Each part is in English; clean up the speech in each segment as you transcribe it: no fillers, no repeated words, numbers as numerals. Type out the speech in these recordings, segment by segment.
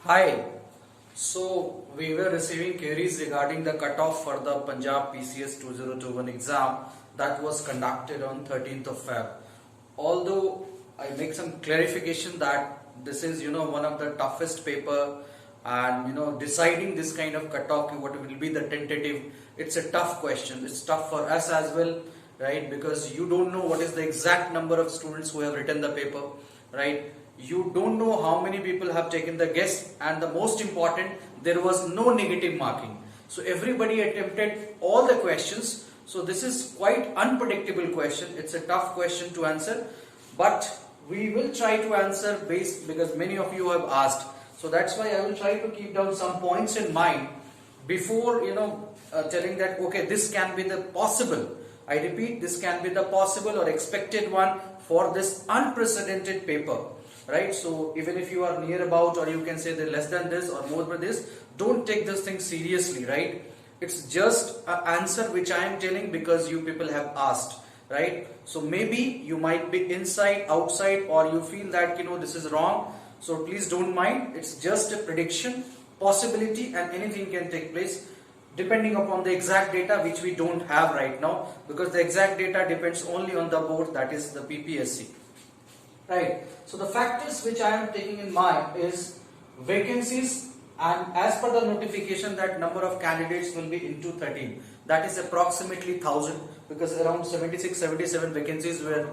Hi. So we were receiving queries regarding the cutoff for the Punjab PCS 2021 exam that was conducted on 13th of Feb. Although I make some clarification that this is one of the toughest paper, and deciding this kind of cutoff, what will be the tentative, it's a tough question. It's tough for us as well, right? Because you don't know what is the exact number of students who have written the paper, right? You don't know how many people have taken the guess, and the most important, there was no negative marking. So everybody attempted all the questions. So this is quite unpredictable question. It's a tough question to answer, but we will try to answer based, because many of you have asked. So that's why I will try to keep down some points in mind before telling that okay, this can be the possible. I repeat, this can be the possible or expected one for this unprecedented paper. Right, so even if you are near about, or you can say that less than this or more than this, don't take this thing seriously, right? It's just an answer which I am telling because you people have asked, right? So maybe you might be inside, outside, or you feel that this is wrong. So please don't mind. It's just a prediction, possibility, and anything can take place depending upon the exact data which we don't have right now, because the exact data depends only on the board, that is the PPSC. Right. So the factors which I am taking in mind is vacancies, and as per the notification that number of candidates will be into 13. That is approximately 1000, because around 76-77 vacancies were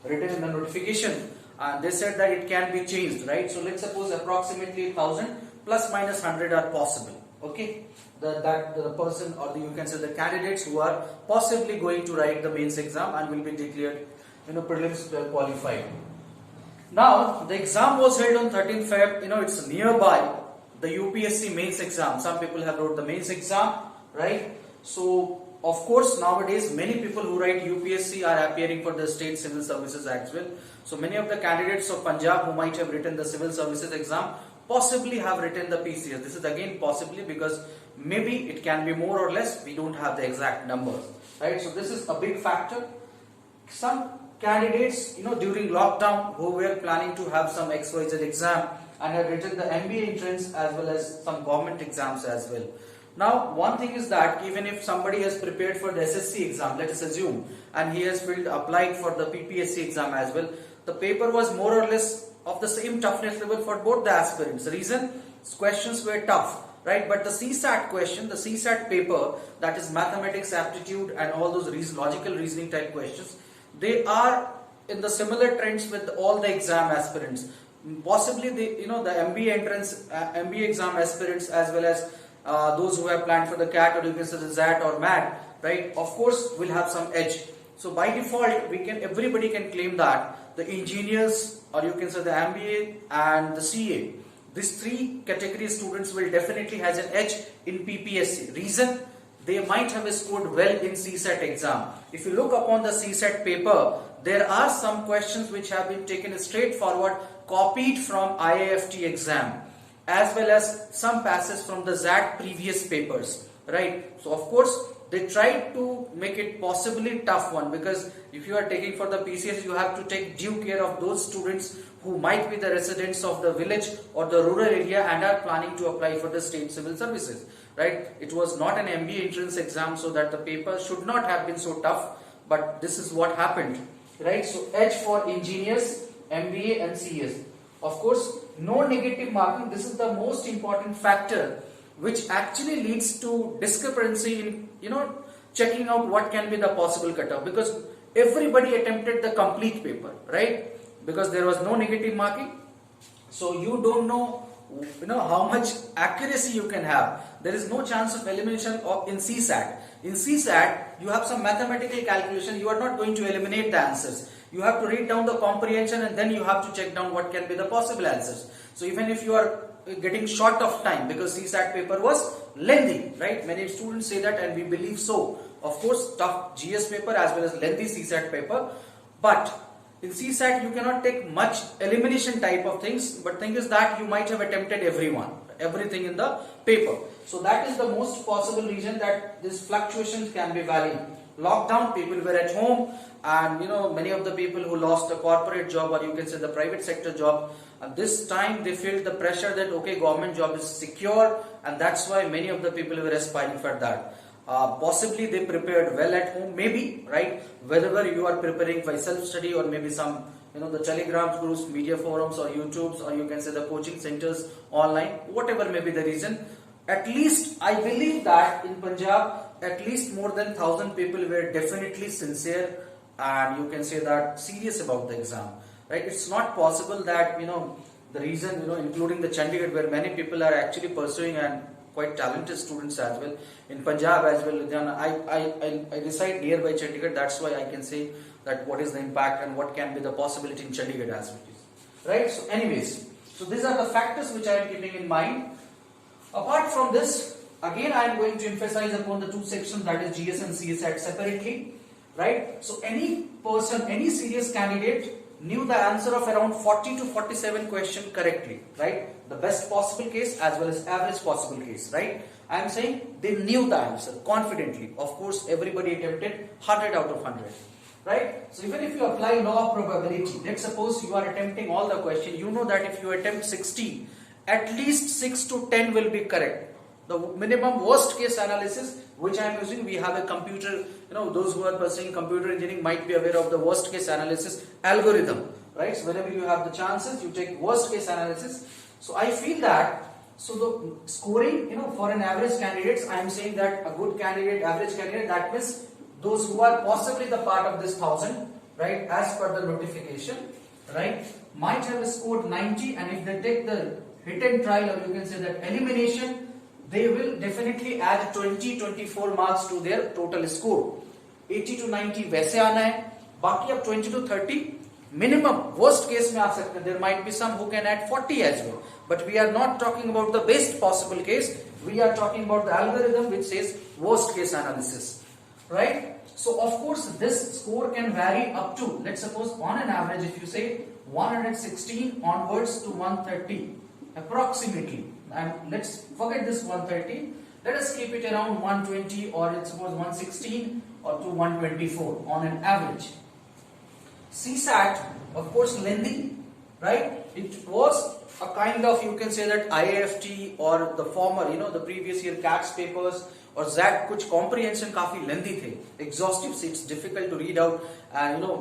written in the notification, and they said that it can be changed, right? So let's suppose approximately 1000 plus minus 100 are possible. Okay, the person, or you can say the candidates who are possibly going to write the mains exam and will be declared prelims qualified. Now, the exam was held on 13th Feb. It's nearby the UPSC mains exam. Some people have wrote the mains exam, right? So, of course, nowadays many people who write UPSC are appearing for the State Civil Services as well. So, many of the candidates of Punjab who might have written the Civil Services exam possibly have written the PCS. This is again possibly, because maybe it can be more or less. We don't have the exact numbers, right? So, this is a big factor. Some candidates, during lockdown, who were planning to have some XYZ exam and have written the MBA entrance as well as some government exams as well. Now, one thing is that even if somebody has prepared for the SSC exam, let us assume, and he has applied for the PPSC exam as well, the paper was more or less of the same toughness level for both the aspirants. The reason, questions were tough, right? But the CSAT question, the CSAT paper, that is mathematics, aptitude, and all those logical reasoning type questions, they are in the similar trends with all the exam aspirants. Possibly the MBA entrance, MBA exam aspirants, as well as those who have planned for the CAT, or you can say the ZAT or MAT, right? Of course, will have some edge. So by default, everybody can claim that the engineers, or you can say the MBA and the CA, these three category students will definitely has an edge in PPSC. Reason? They might have scored well in CSAT exam. If you look upon the CSAT paper, there are some questions which have been taken straightforward, copied from IIFT exam, as well as some passages from the ZAT previous papers, right? So of course, they tried to make it possibly tough one, because if you are taking for the PCS, you have to take due care of those students who might be the residents of the village or the rural area and are planning to apply for the state civil services, right? It was not an MBA entrance exam, so that the paper should not have been so tough, but this is what happened, right? So edge for engineers, MBA and CS. Of course, no negative marking. This is the most important factor which actually leads to discrepancy in checking out what can be the possible cutoff, because everybody attempted the complete paper, right? Because there was no negative marking, so you don't know how much accuracy you can have. There is no chance of elimination in CSAT. In CSAT, you have some mathematical calculation. You are not going to eliminate the answers. You have to read down the comprehension, and then you have to check down what can be the possible answers. So even if you are getting short of time, because CSAT paper was lengthy, right? Many students say that, and we believe so. Of course, tough GS paper as well as lengthy CSAT paper, but in CSAT you cannot take much elimination type of things, but thing is that you might have attempted everything in the paper. So that is the most possible reason that these fluctuations can be valid. lockdown, people were at home, and many of the people who lost a corporate job, or you can say the private sector job, this time they felt the pressure that okay, government job is secure, and that's why many of the people were aspiring for that. Possibly they prepared well at home, maybe, right? Wherever you are preparing by self-study, or maybe some the telegram groups, media forums, or YouTubes, or you can say the coaching centers online, whatever may be the reason. At least I believe that in Punjab, at least more than 1,000 people were definitely sincere, and you can say that serious about the exam, right? It's not possible that the reason including the Chandigarh, where many people are actually pursuing, and quite talented students as well in Punjab as well. I reside nearby Chandigarh, that's why I can say that what is the impact and what can be the possibility in Chandigarh as well, right? So anyways, so these are the factors which I am keeping in mind. Apart from this, again I am going to emphasize upon the two sections, that is GS and CSAT separately, right? So any person, any serious candidate knew the answer of around 40 to 47 question correctly, right? The best possible case as well as average possible case, right? I am saying they knew the answer confidently. Of course, everybody attempted 100 out of 100, right? So even if you apply law of probability, let's suppose you are attempting all the question, you know that if you attempt 60, at least 6 to 10 will be correct. The minimum worst case analysis which I am using, we have a computer, those who are pursuing computer engineering might be aware of the worst case analysis algorithm, right? So whenever you have the chances, you take worst case analysis. So I feel that, so the scoring, for an average candidates, I am saying that a good candidate, average candidate, that means those who are possibly the part of this 1,000, right, as per the notification, right, might have scored 90, and if they take the hit and trial, or you can say that elimination, they will definitely add 20-24 marks to their total score. 80 to 90 वैसे आना है, बाकी अब 20 to 30 minimum worst case में आ सकते हैं. There might be some who can add 40 as well, but we are not talking about the best possible case. We are talking about the algorithm which says worst case analysis, right? So of course this score can vary up to, let's suppose on an average, if you say 116 onwards to 130 approximately, and let's forget this 130, let us keep it around 120, or let's suppose 116 or to 124 on an average. CSAT, of course, lengthy, right? It was a kind of, you can say that IAFT or the former, the previous year CATS papers or ZAT, कुछ comprehension काफी lengthy थे, exhaustive, so it's difficult to read out,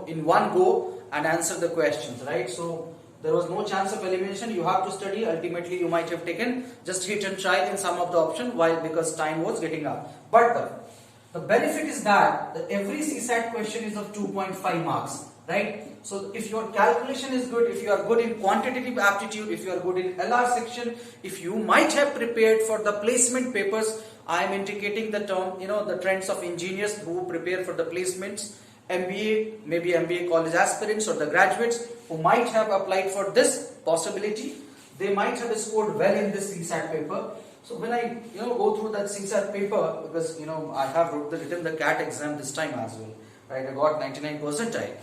in one go and answer the questions, right? So there was no chance of elimination. You have to study. Ultimately, you might have taken just hit and try in some of the option, while because time was getting up. But the benefit is that every CSAT question is of 2.5 marks, right? So if your calculation is good, if you are good in quantitative aptitude, if you are good in LR section, if you might have prepared for the placement papers, I am indicating the term, the trends of engineers who prepare for the placements, MBA, maybe MBA college aspirants or the graduates who might have applied for this possibility, they might have scored well in this CSAT paper. So when I go through that CSAT paper, because I have written the CAT exam this time as well, right? I got 99 percentile,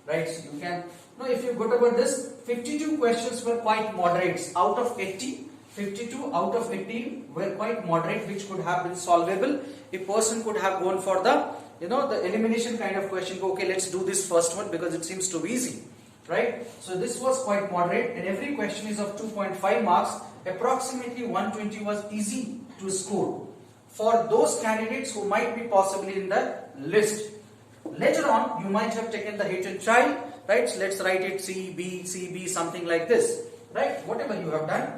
right? So you can, if you go over this, 52 questions were quite moderate out of 80. 52 out of 80 were quite moderate, which could have been solvable. A person could have gone for the the elimination kind of question. Okay, let's do this first one because it seems to be easy, right? So this was quite moderate, and every question is of 2.5 marks. Approximately 120 was easy to score for those candidates who might be possibly in the list. Later on, you might have taken the hit and try, right? So let's write it CB, something like this, right? Whatever you have done,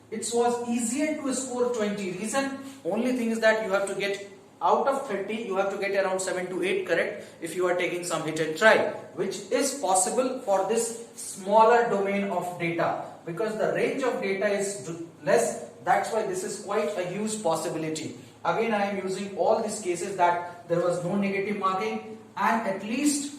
it was easier to score 20. Reason, only thing is that you have to get out of 30, you have to get around 7 to 8 correct if you are taking some hit and try, which is possible for this smaller domain of data, because the range of data is less. That's why this is quite a huge possibility. Again, I am using all these cases that there was no negative marking, and at least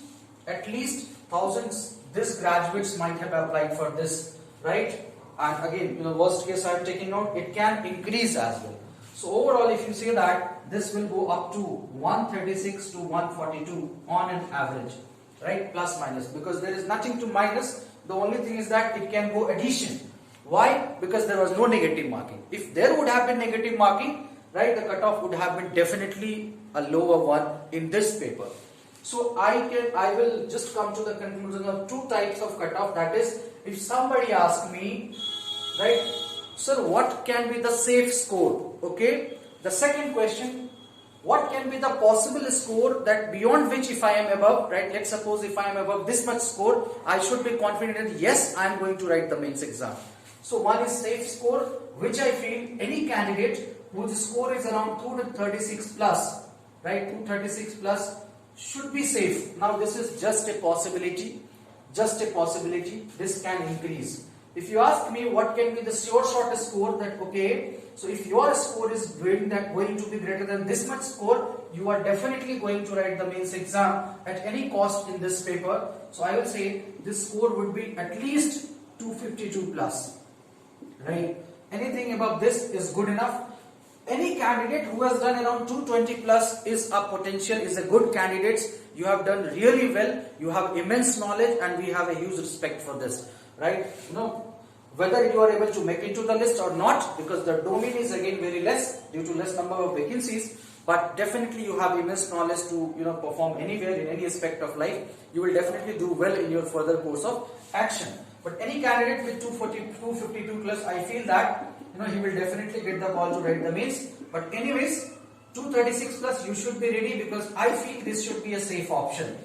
thousands this graduates might have applied for this, right? And again, worst case I am taking out, it can increase as well. So overall, if you say that, this will go up to 136 to 142 on an average, right? Plus minus, because there is nothing to minus. The only thing is that it can go addition. Why? Because there was no negative marking. If there would have been negative marking, right, the cutoff would have been definitely a lower one in this paper. So I will just come to the conclusion of two types of cutoff. That is, if somebody asks me, right, sir, what can be the safe score? Okay. The second question, what can be the possible score that beyond which if I am above, right? Let's suppose if I am above this much score, I should be confident that yes, I am going to write the mains exam. So one is safe score, which I feel any candidate whose score is around 236 plus, right? 236 plus should be safe. Now this is just a possibility. Just a possibility. This can increase. If you ask me what can be the sure shot score, that okay, so if your score is going to be greater than this much score, you are definitely going to write the mains exam at any cost in this paper. So I will say this score would be at least 252 plus, right? Anything above this is good enough. Any candidate who has done around 220 plus is a potential, is a good candidate. You have done really well. You have immense knowledge, and we have a huge respect for this, right? You know, whether you are able to make it to the list or not, because the domain is again very less due to less number of vacancies, but definitely you have immense knowledge to, you know, perform anywhere in any aspect of life. You will definitely do well in your further course of action. But any candidate with 252 plus, I feel that, you know, he will definitely get the call to write the mains. But anyways, 236 plus you should be ready, because I feel this should be a safe option,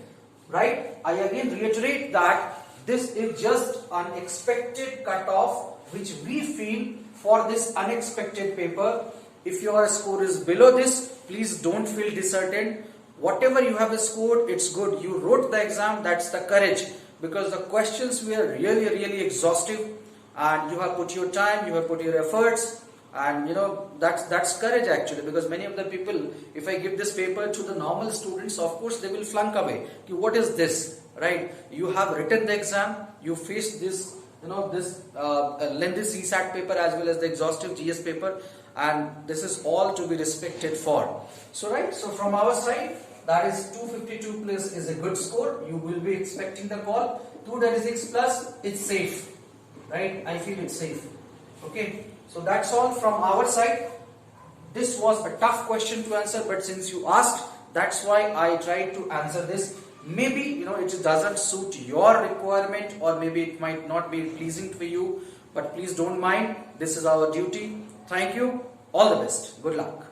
right? I again reiterate that this is just an expected cutoff which we feel for this unexpected paper. If your score is below this, please don't feel disheartened. Whatever you have scored, it's good. You wrote the exam, that's the courage, because the questions were really exhaustive, and you have put your time, you have put your efforts, and you know, that's courage actually, because many of the people, if I give this paper to the normal students, of course they will flunk away. What is this, right? You have written the exam, you faced this, you know, this lengthy CSAT paper as well as the exhaustive GS paper, and this is all to be respected for. So right, so from our side, that is 252 plus is a good score. You will be expecting the call. 236 plus, it's safe, right? I feel it's safe. Okay, so that's all from our side. This was a tough question to answer, but since you asked, that's why I tried to answer this. Maybe, you know, it doesn't suit your requirement, or maybe it might not be pleasing to you, but please don't mind. This is our duty. Thank you. All the best. Good luck.